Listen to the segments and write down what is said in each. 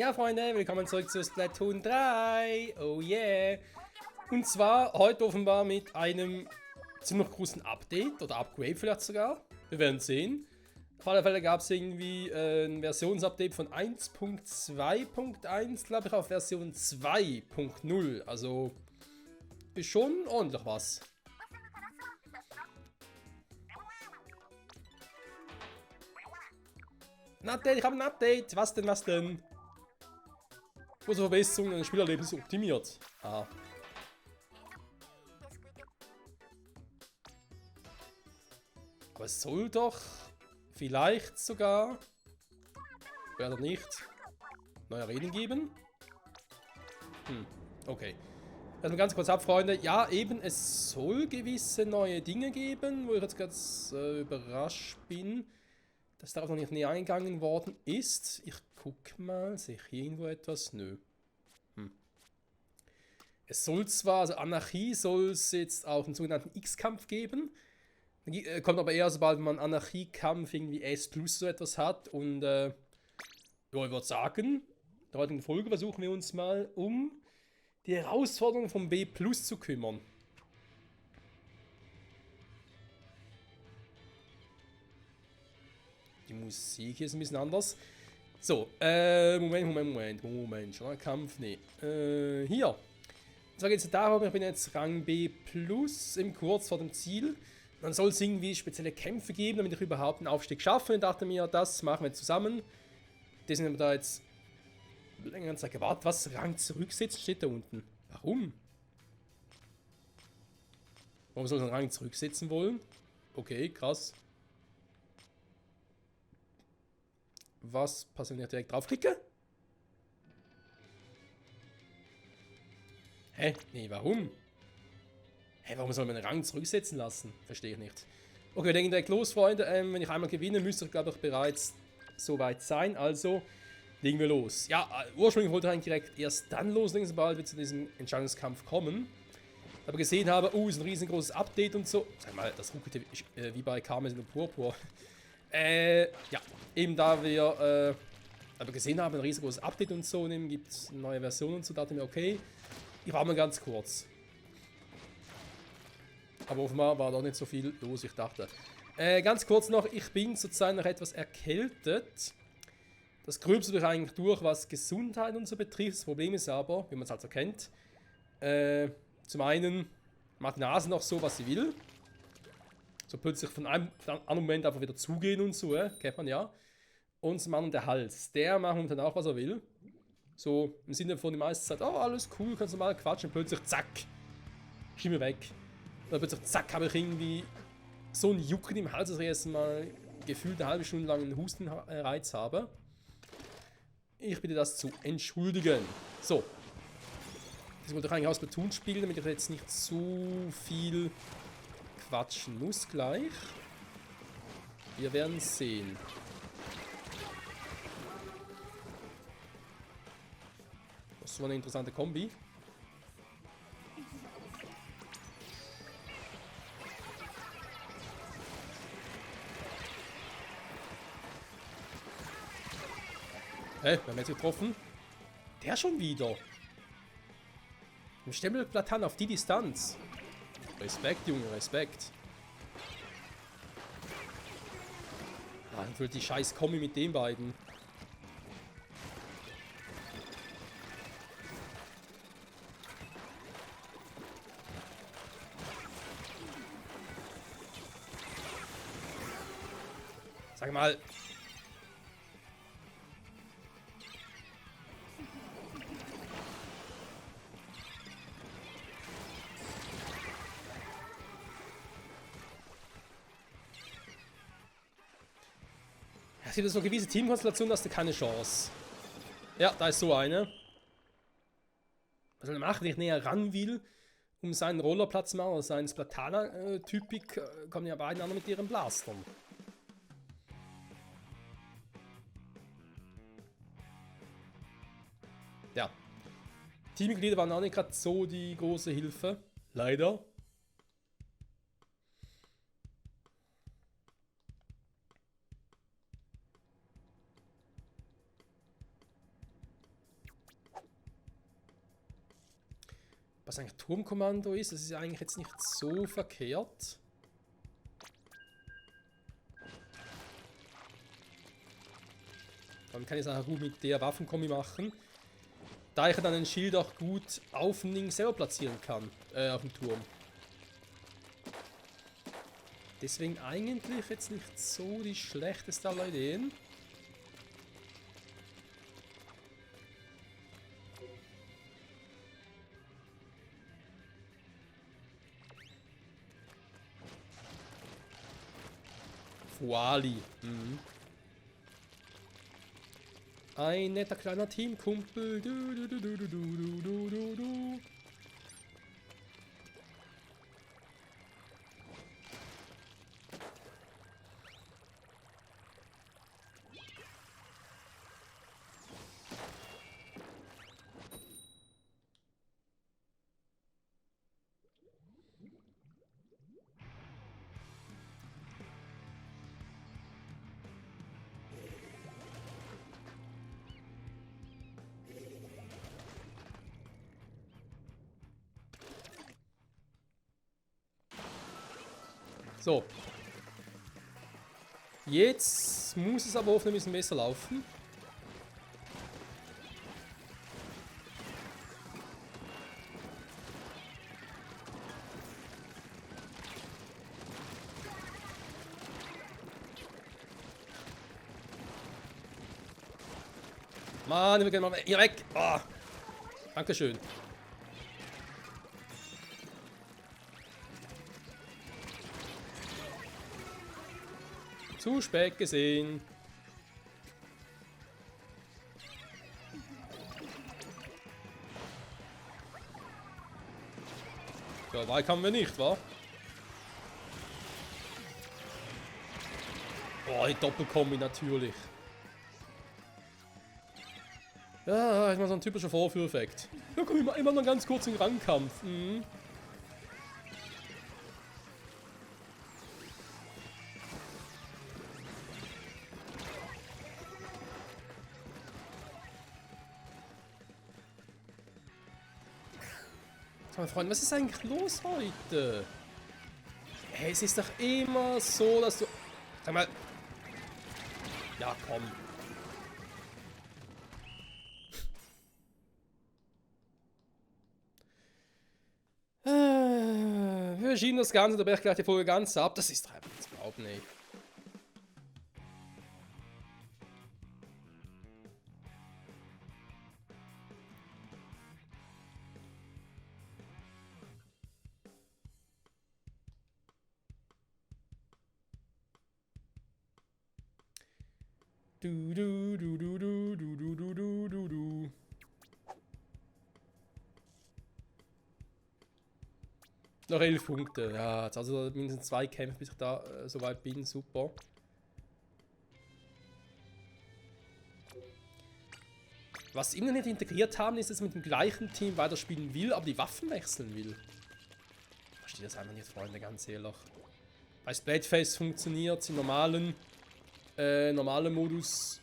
Ja, Freunde, willkommen zurück zu Splatoon 3. Oh yeah. Und zwar heute offenbar mit einem ziemlich großen Update oder Upgrade vielleicht sogar. Wir werden sehen. Auf alle Fälle gab es irgendwie ein Versionsupdate von 1.2.1, glaube ich, auf Version 2.0. Also ist schon ordentlich was. Ein Update, ich habe ein Update. Was denn, was denn? Große Verbesserungen und Spielerlebnis optimiert. Ah. Aber es soll doch vielleicht sogar, oder nicht, neue Arenen geben? Okay. Also ganz kurz ab, Freunde. Ja, eben, es soll gewisse neue Dinge geben, wo ich jetzt ganz überrascht bin, dass darauf noch nicht näher eingegangen worden ist. Ich guck mal, sehe ich hier irgendwo etwas? Nö. Es soll zwar, also Anarchie soll es jetzt auch einen sogenannten X-Kampf geben. Kommt aber eher, sobald man Anarchiekampf irgendwie S plus so etwas hat. Und ja, ich würde sagen, in der heutigen Folge versuchen wir uns mal um die Herausforderung vom B plus zu kümmern. Die Musik hier ist ein bisschen anders. So, Moment. Schon ein Kampf? Nee. Hier. Und zwar geht es darum, ich bin jetzt Rang B plus im kurz vor dem Ziel. Dann soll es irgendwie spezielle Kämpfe geben, damit ich überhaupt einen Aufstieg schaffe. Und dachte mir, das machen wir zusammen. Deswegen haben wir da jetzt längere Zeit gewartet. Was? Rang zurücksetzen steht da unten. Warum? Warum soll ich einen Rang zurücksetzen wollen? Okay, krass. Was passiert, wenn ich direkt draufklicke? Hä? Nee, warum? Hä, warum soll man einen Rang zurücksetzen lassen? Verstehe ich nicht. Okay, wir legen direkt los, Freunde. Wenn ich einmal gewinne, müsste ich, glaube ich, bereits soweit sein. Also, legen wir los. Ja, ursprünglich wollte ich eigentlich direkt erst dann loslegen, sobald wir zu diesem Entscheidungskampf kommen. Aber gesehen habe, ist ein riesengroßes Update und so. Sag mal, das ruckelt wie bei Carmen und Purpur. Ja, eben da wir aber gesehen haben, ein riesengroßes Update und so, und eben gibt es eine neue Version und so, dachte ich mir, okay, ich war mal ganz kurz. Aber offenbar war da nicht so viel los, wie ich dachte. Ganz kurz noch, ich bin zurzeit noch etwas erkältet. Das gröbste durch eigentlich durch, was Gesundheit und so betrifft. Das Problem ist aber, wie man es halt so kennt, zum einen macht die Nase noch so, was sie will. So plötzlich von einem anderen Moment einfach wieder zugehen und so, kennt man ja. Und zum anderen der Hals. Der macht momentan auch, was er will. So im Sinne von die meiste Zeit, oh, alles cool, kannst du mal quatschen. Und plötzlich, zack, Stimme weg. Und dann plötzlich, zack, habe ich irgendwie so einen Jucken im Hals, dass ich erst mal gefühlt eine halbe Stunde lang einen Hustenreiz habe. Ich bitte das zu entschuldigen. So. Das wollte ich eigentlich aus Splatoon spielen, damit ich jetzt nicht zu viel quatschen muss gleich. Wir werden sehen. Das ist so eine interessante Kombi. Wir haben jetzt getroffen. Der schon wieder. Ein Stemmelplatan auf die Distanz. Respekt, Junge, Respekt. Ah, ich will die scheiß Kombi mit den beiden. Sag mal. Es gibt so gewisse Teamkonstellationen, hast du keine Chance. Ja, da ist so eine. Was soll er machen, wenn ich näher ran will, um seinen Rollerplatz zu machen, oder seinen Splatana-Typik, kommen ja beide anderen mit ihren Blastern. Ja. Teammitglieder waren auch nicht gerade so die große Hilfe. Leider. Was eigentlich Turmkommando ist, das ist ja eigentlich jetzt nicht so verkehrt. Dann kann ich es auch gut mit der Waffenkombi machen. Da ich dann ein Schild auch gut auf dem Ding selber platzieren kann. Auf dem Turm. Deswegen eigentlich jetzt nicht so die schlechteste aller Ideen. Fuali. Mhm. Ein netter kleiner Teamkumpel. Du, du, du, du, du, du, du, du, du. So. Jetzt muss es aber hoffentlich ein bisschen besser laufen. Mann, wir gehen mal hier weg. Oh. Dankeschön. Zu spät gesehen. Ja, weit haben wir nicht, wa? Oh, die Doppelkombi natürlich. Ja, ist mal so ein typischer Vorführeffekt. Da kommt immer noch ganz kurz in den Rangkampf. Mhm. Meine Freunde, was ist eigentlich los heute? Hey, es ist doch immer so, dass du... Sag mal... Ja, komm. Wir schieben das Ganze, da breche ich gleich die Folge ganz ab. Das ist doch einfach nicht zu glauben, ey. Du, du, du, du, du, du, du, du, du, du, du. Noch 11 Punkte, ja, jetzt also mindestens 2 Kämpfe, bis ich da so weit bin, super. Was sie immer nicht integriert haben, ist, dass man mit dem gleichen Team weiterspielen will, aber die Waffen wechseln will. Ich verstehe das einfach nicht, Freunde, ganz ehrlich. Bei Splatfest funktioniert es im normalen Modus,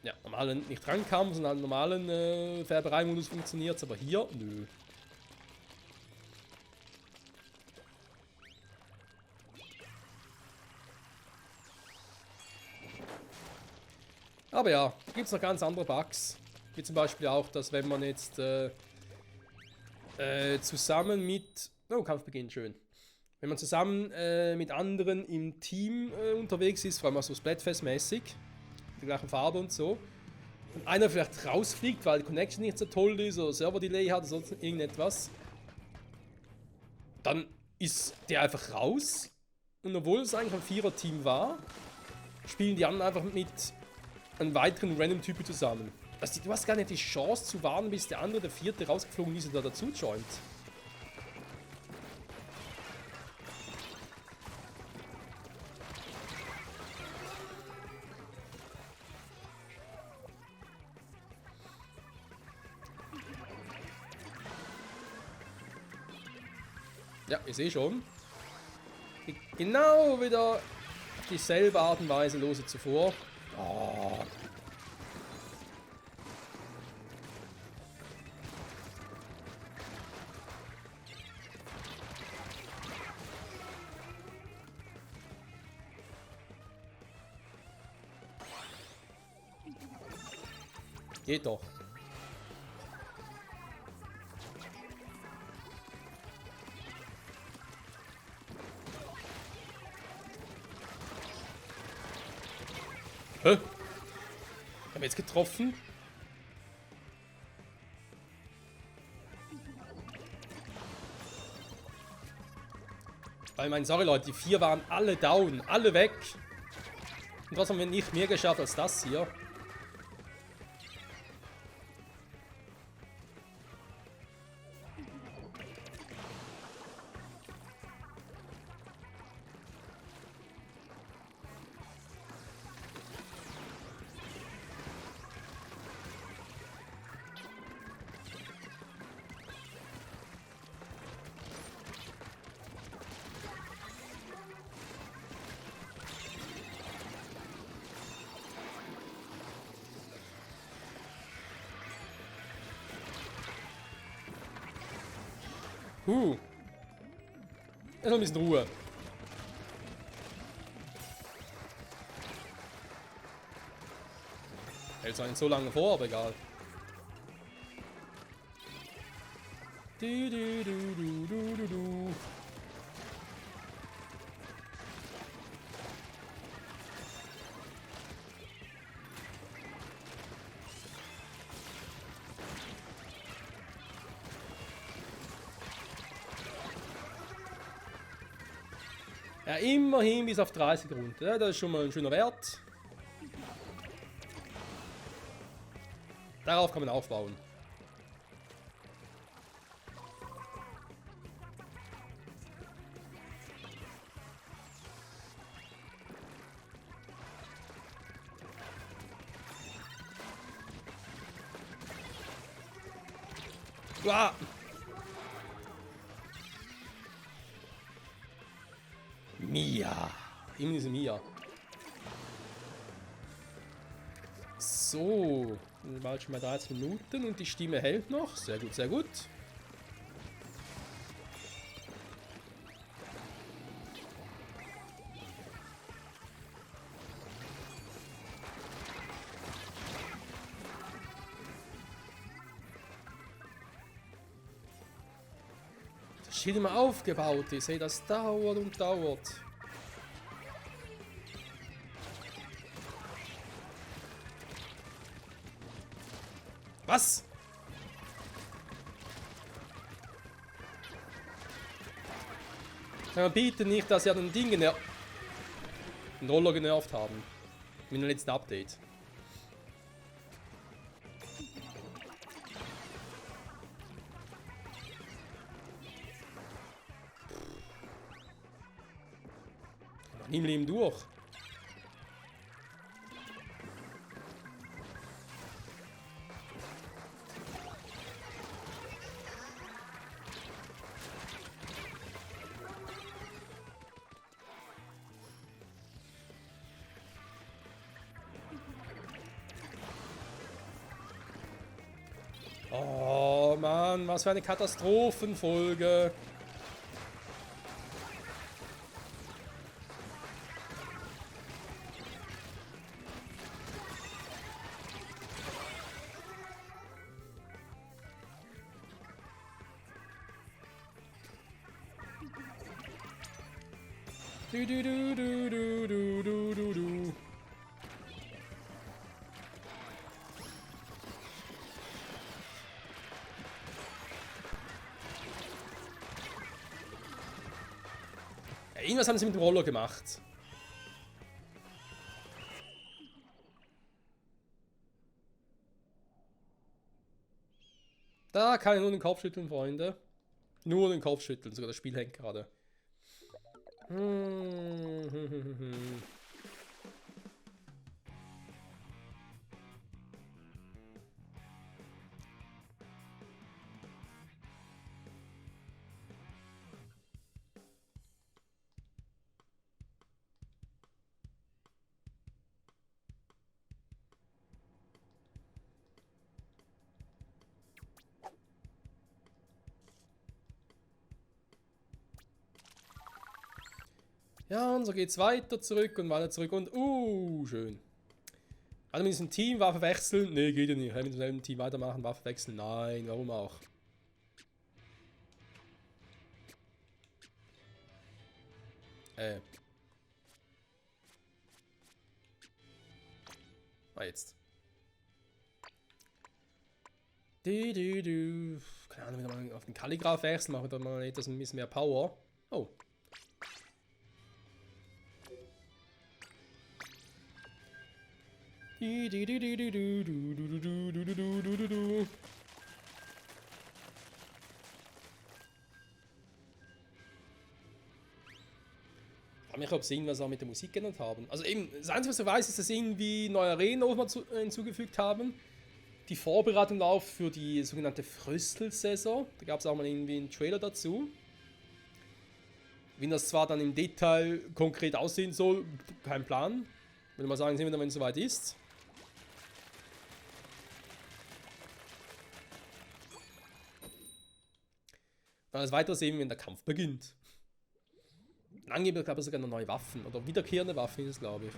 ja, normalen, nicht Rangkampf, sondern im normalen Färberei-Modus funktioniert es, aber hier, nö. Aber ja, gibt es noch ganz andere Bugs. Wie zum Beispiel auch, dass wenn man jetzt zusammen mit... Oh, Kampf beginnt, schön. Wenn man zusammen mit anderen im Team unterwegs ist, vor allem auch so Splatfest-mäßig, die gleichen Farbe und so, und einer vielleicht rausfliegt, weil die Connection nicht so toll ist oder Server-Delay hat oder sonst irgendetwas, dann ist der einfach raus. Und obwohl es eigentlich ein Vierer-Team war, spielen die anderen einfach mit einem weiteren Random-Typen zusammen. Also du hast gar nicht die Chance zu warten, bis der andere, der vierte, rausgeflogen ist und da dazu joint. Ja, ich sehe schon. Genau wieder dieselbe Art und Weise los wie zuvor. Oh. Geht doch. Hä? Haben wir jetzt getroffen? Weil, ich meine, sorry Leute, die 4 waren alle down, alle weg. Und trotzdem haben wir nicht mehr geschafft als das hier. Jetzt noch ein bisschen Ruhe. Hält zwar nicht so lange vor, aber egal. Du, du, du, du, du, du, du. Ja, immerhin bis auf 30 runter. Ja, das ist schon mal ein schöner Wert. Darauf kann man aufbauen. Uah. Mia. Immer diese Mia. So. Bald schon mal 13 Minuten und die Stimme hält noch. Sehr gut, sehr gut. Das Schild immer aufgebaut ist. Hey, das dauert und dauert. Was? Ja, bitte nicht, dass sie an den Ding den Roller genervt haben. Mit dem letzten Update. Nie im Leben durch. Oh Mann, was für eine Katastrophenfolge. Du, du, du, du, du, du, du, du, du. Ja, irgendwas haben sie mit dem Roller gemacht. Da kann ich nur den Kopf schütteln, Freunde. Nur den Kopf schütteln, sogar das Spiel hängt gerade. Ja, und so geht's weiter zurück und weiter zurück und schön. Also mit diesem Team Waffe wechseln? Nee, geht ja nicht. Mit demselben Team weitermachen, Waffe wechseln? Nein, warum auch? Jetzt. Keine Ahnung, wieder mal auf den Kalligraph wechseln, machen wir da mal etwas ein bisschen mehr Power. Oh. Ich habe gesehen, was sie auch mit der Musik geändert haben. Also eben, das Einzige, was ich weiß, ist, dass sie irgendwie neue Arenen nochmal hinzugefügt haben. Die Vorbereitung läuft für die sogenannte Fröstel-Saison. Da gab es auch mal irgendwie einen Trailer dazu. Wie das zwar dann im Detail konkret aussehen soll, kein Plan. Würde mal sagen, sehen wir dann, wenn es soweit ist. Dann als weiteres sehen wir, wenn der Kampf beginnt. Angeblich gab es sogar noch neue Waffen oder wiederkehrende Waffen ist es, glaube ich.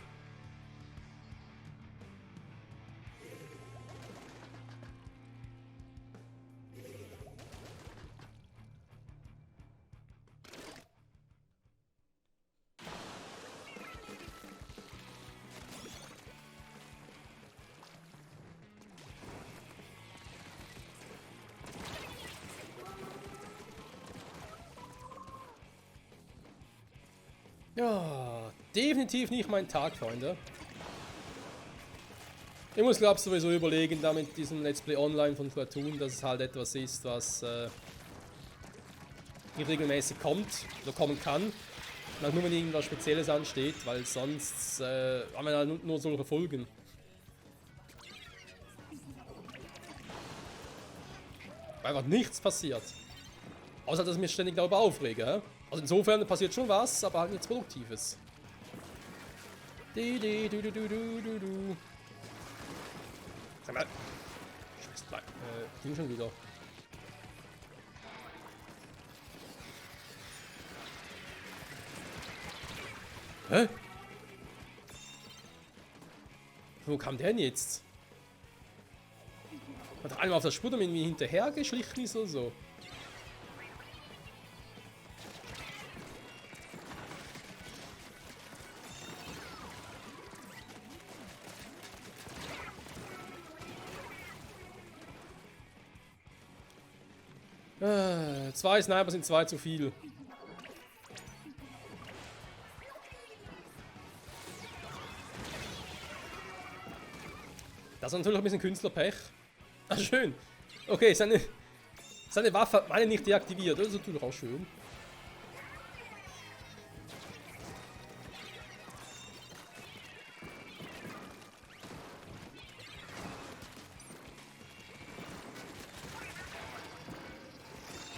Ja, definitiv nicht mein Tag, Freunde. Ich muss, glaube ich, sowieso überlegen, da mit diesem Let's Play Online von Splatoon, dass es halt etwas ist, was nicht regelmäßig kommt oder kommen kann. Und nur wenn irgendwas Spezielles ansteht, weil sonst haben wir halt nur solche Folgen. Weil einfach nichts passiert. Außer, dass ich mich ständig darüber aufrege. Hä? Also insofern passiert schon was, aber halt nichts Produktives. Sag mal. Scheiße, ging schon wieder. Hä? Wo kam der denn jetzt? Hat einmal auf der Spur irgendwie hinterher geschlichen ist oder so? Zwei Sniper sind zwei zu viel. Das ist natürlich ein bisschen Künstlerpech. Ah, schön. Okay, seine Waffe hat meine nicht deaktiviert. Das ist natürlich auch schön.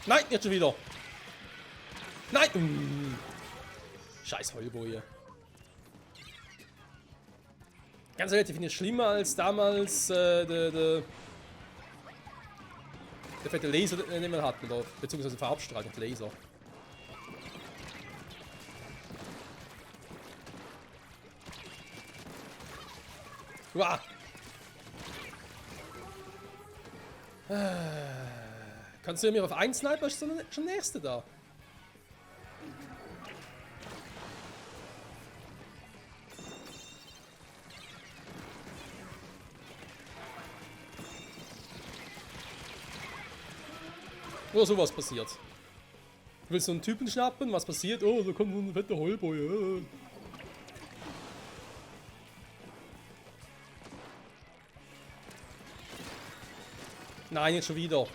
Nein, jetzt schon wieder. Nein! Scheiß Heulboje. Ganz ehrlich, ich finde es schlimmer als damals der fette Laser, den wir hatten, oder beziehungsweise Farbstrahl mit Laser. Uah. Kannst du mir auf einen Sniper, ist schon der nächste da. Oder sowas passiert. Du willst so einen Typen schnappen, was passiert? Oh, da kommt so ein fetter Heulboy. Nein, jetzt schon wieder.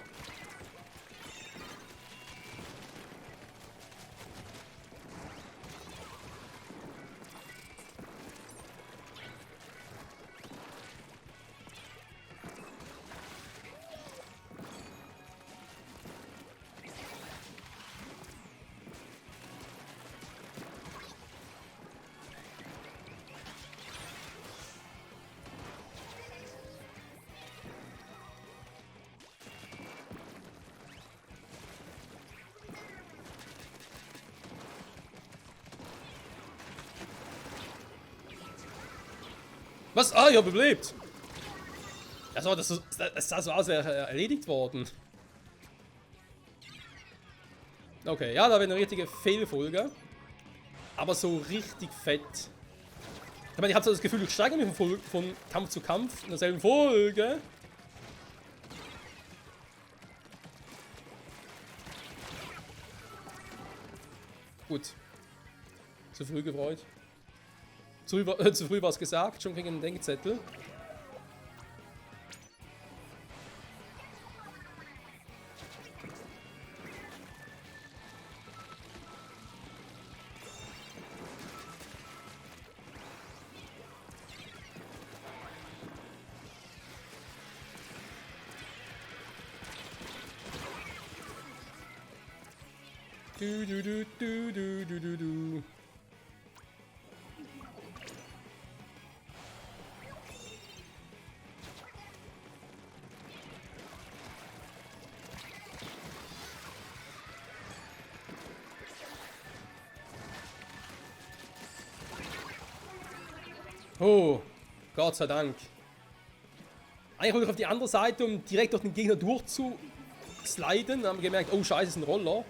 Was? Ah, ich habe überlebt. Also, das sah so aus, als wäre er erledigt worden. Okay, ja, da wäre eine richtige Fehlfolge. Aber so richtig fett. Ich meine, ich habe so das Gefühl, ich steige mich von Kampf zu Kampf in derselben Folge. Gut. Zu früh gefreut. Zu früh was gesagt, schon gegen einen Denkzettel. Du, du, du, du, du, du, du, du. Oh, Gott sei Dank. Eigentlich wollte ich auf die andere Seite, um direkt durch den Gegner durchzusliden. Dann haben wir gemerkt, oh scheiße, ist ein Roller.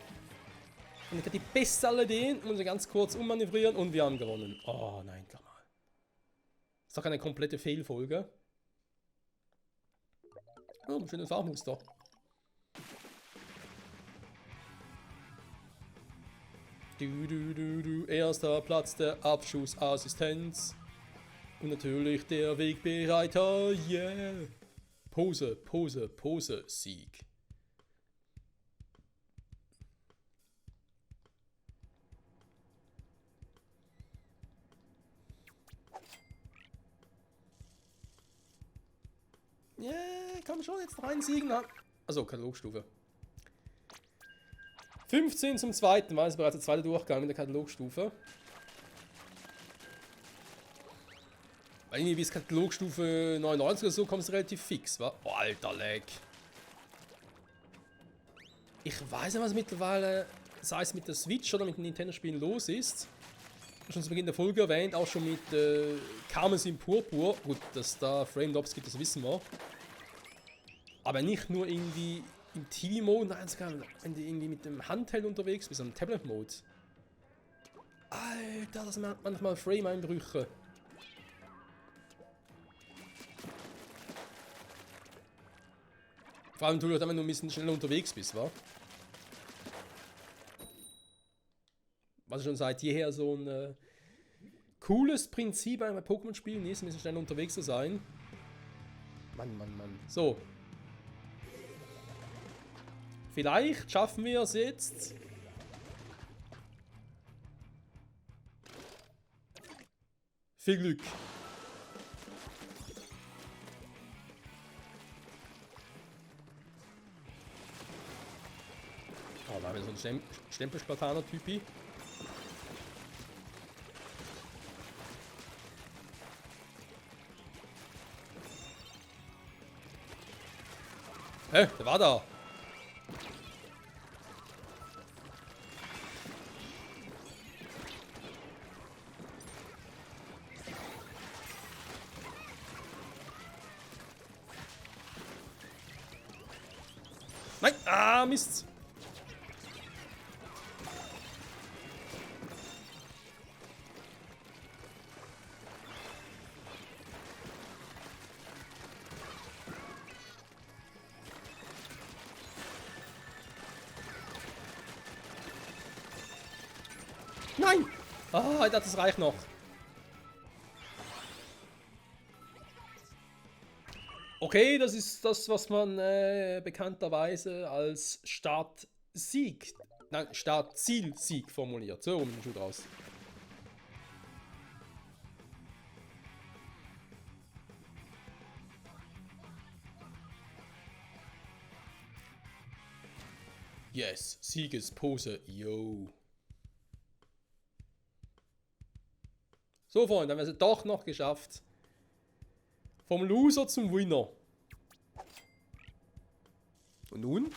Und ich hatte die beste aller Ideen, muss ich ganz kurz ummanövrieren und wir haben gewonnen. Oh nein, klar mal. Ist doch eine komplette Fehlfolge. Oh, ein schönes Farbmuster. Du, du, du, du. Erster Platz der Abschussassistenz. Und natürlich der Wegbereiter. Yeah. Pose, Pose, Pose, Sieg. Yeah, kann man schon jetzt rein siegen. Also, Katalogstufe. 15 zum zweiten, war es bereits der zweite Durchgang in der Katalogstufe. Weil irgendwie bis Katalogstufe 99 oder so kommst du relativ fix, wa? Oh, alter Lag. Ich weiß nicht, was mittlerweile, sei es mit der Switch oder mit den Nintendo-Spielen los ist. Schon zu Beginn der Folge erwähnt, auch schon mit Karmesin Purpur. Gut, dass da Frame-Drops gibt, das wissen wir. Aber nicht nur irgendwie im TV-Mode, nein, sogar wenn du irgendwie mit dem Handheld unterwegs bist, am Tablet-Mode. Alter, das macht manchmal Frame-Einbrüche. Vor allem natürlich, wenn du ein bisschen schneller unterwegs bist, wa? Was schon seit jeher so ein cooles Prinzip bei Pokémon-Spielen ist, ein bisschen schneller unterwegs zu sein. Mann, Mann, Mann. So. Vielleicht schaffen wir es jetzt. Viel Glück. Oh, da haben wir so einen Stempelsplataner-Typi. Hä? Der war da. Nein! Ah, Mist! Nein! Ah, das reicht noch. Okay, das ist das, was man bekannterweise als Start-Sieg, nein, Start-Ziel-Sieg formuliert. So rum schaut aus. Yes, Siegespose, yo. So, Freunde, haben wir es doch noch geschafft. Vom Loser zum Winner. Und nun?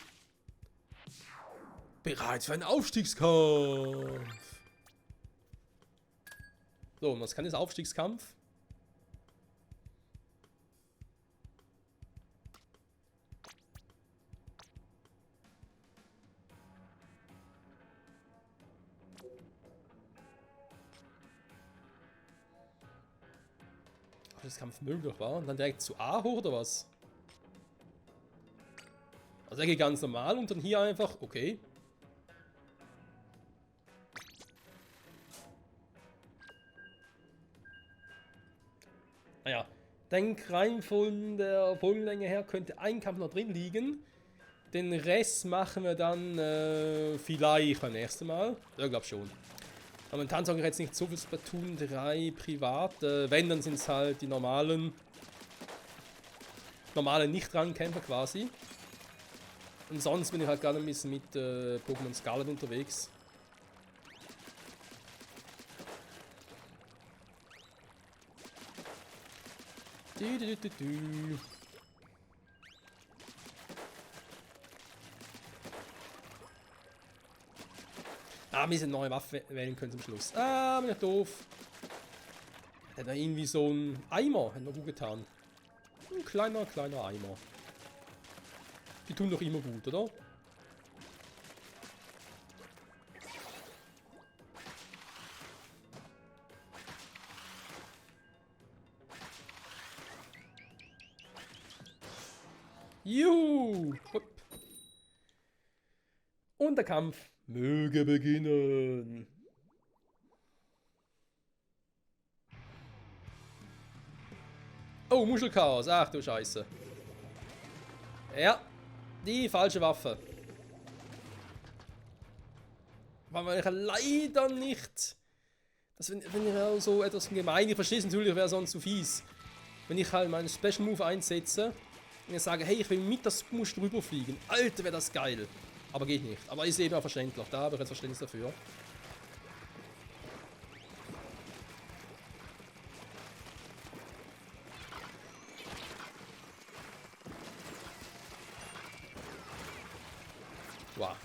Bereit für einen Aufstiegskampf. So, und was kann dieser Aufstiegskampf? Abschlusskampf möglich war. Und dann direkt zu A hoch oder was? Also er geht ganz normal und dann hier einfach, okay. Naja, denk rein von der Folgenlänge her könnte ein Kampf noch drin liegen. Den Rest machen wir dann vielleicht beim nächsten Mal. Ja, glaub schon. Momentan sagen wir jetzt nicht so viel Splatoon 3 privat. Wenn, dann sind es halt die normalen Nicht-Rangkämpfer quasi. Und sonst bin ich halt gerade ein bisschen mit Pokémon Scarlet unterwegs. Ah, wir sind neue Waffe wählen können zum Schluss. Ah, bin ich doof. Hätte da irgendwie so ein Eimer, hätte noch gut getan. Ein kleiner Eimer. Die tun doch immer gut, oder? Juhu! Hopp. Und der Kampf möge beginnen. Oh, Muschelchaos. Ach du Scheiße. Ja, die falsche Waffe. Weil ich leider nicht... Das, wenn ich so etwas gemein... Ich verstehe es natürlich, wäre sonst zu fies. Wenn ich halt meinen Special Move einsetze und ich sage, hey, ich will mit das Muschel rüberfliegen. Alter, wäre das geil. Aber geht nicht. Aber ist eben auch verständlich. Da habe ich jetzt Verständnis dafür. Wow.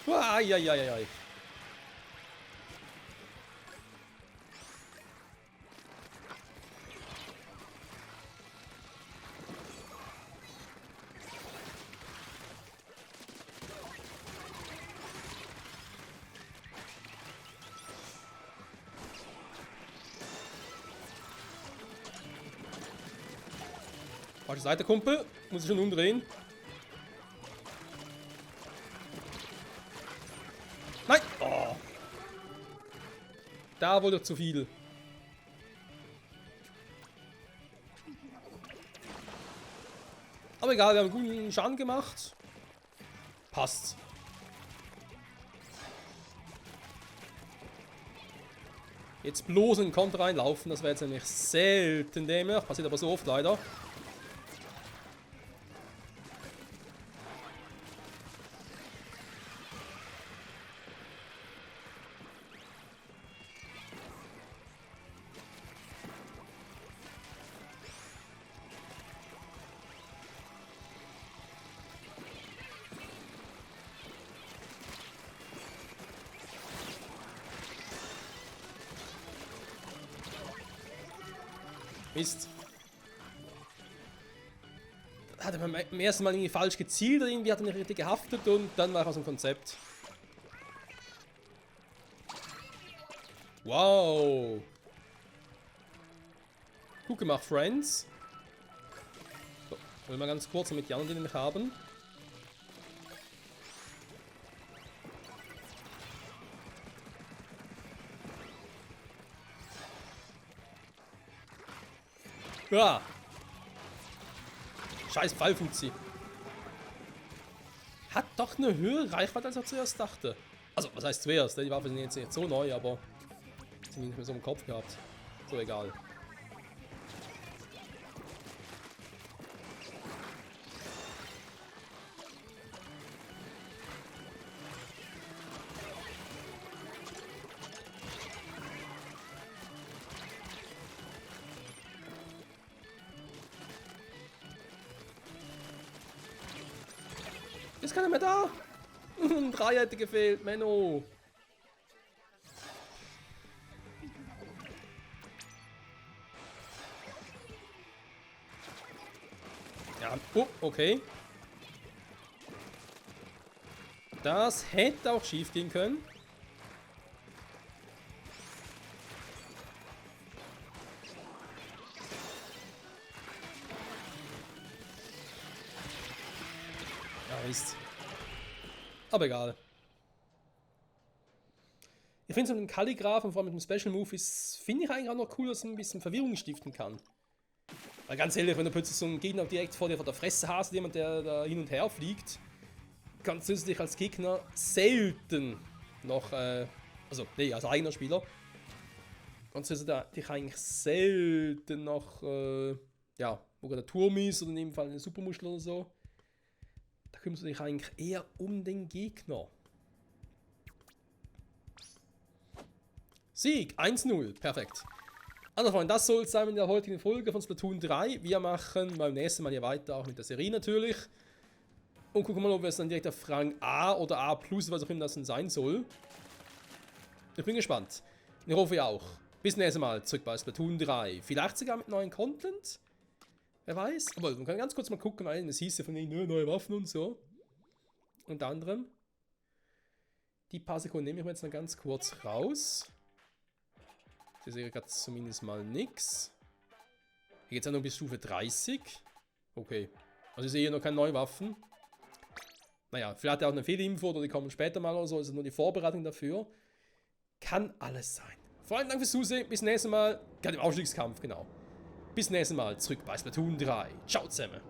Ah! Ai. Falsche Seite, Kumpel. Muss ich schon umdrehen. Nein! Oh. Da wurde zu viel. Aber egal, wir haben guten Schaden gemacht. Passt. Jetzt bloß in den Konter reinlaufen, das wäre jetzt nämlich selten dämlich. Passiert aber so oft leider. Mist. Hat er beim ersten Mal irgendwie falsch gezielt oder irgendwie hat er nicht richtig gehaftet und dann war er aus dem Konzept. Wow. Gut gemacht, Friends. So, wollen wir ganz kurz mit die anderen, die nämlich haben. Ja. Scheiß Pfeilfuzzi. Hat doch eine höhere Reichweite, als er zuerst dachte. Also, was heißt zuerst? Die Waffen sind jetzt nicht so neu, aber sind nicht mehr so im Kopf gehabt. So egal. Ist keiner mehr da? 3 hätte gefehlt, Menno. Ja, oh, okay. Das hätte auch schief gehen können. Ja, Mist. Aber egal. Ich finde so einen Kalligraphen, vor allem mit dem Special Move, finde ich eigentlich auch noch cool, dass er ein bisschen Verwirrung stiften kann. Weil ganz ehrlich, wenn du plötzlich so einen Gegner direkt vor dir vor der Fresse hast, jemand, der da hin und her fliegt, kannst du dich als Gegner selten noch, also eigener Spieler, kannst du dich eigentlich selten noch, ja, wo der Turm ist oder in dem Fall eine Supermuschel oder so, da kümmerst du dich eigentlich eher um den Gegner. Sieg, 1-0, perfekt. Also Freunde, das soll es sein in der heutigen Folge von Splatoon 3. Wir machen beim nächsten Mal hier weiter, auch mit der Serie natürlich. Und gucken mal, ob wir es dann direkt auf Rang A oder A+, was auch immer das dann sein soll. Ich bin gespannt. Und ich hoffe ihr auch. Bis nächstes Mal zurück bei Splatoon 3. Vielleicht sogar mit neuen Content. Wer weiß. Aber man kann ganz kurz mal gucken, weil es hieß ja von ihnen neue Waffen und so. Unter anderem. Die paar Sekunden nehme ich mir jetzt noch ganz kurz raus. Ich sehe gerade zumindest mal nichts. Hier geht es ja noch bis Stufe 30. Okay. Also ich sehe hier noch keine neuen Waffen. Naja, vielleicht hat er auch eine Fehlinfo oder die kommen später mal oder so. Das ist nur die Vorbereitung dafür. Kann alles sein. Vor allem Dank fürs Zusehen. Bis nächstes Mal. Gerade im Ausstiegskampf, genau. Bis nächstes Mal. Zurück bei Splatoon 3. Ciao zusammen.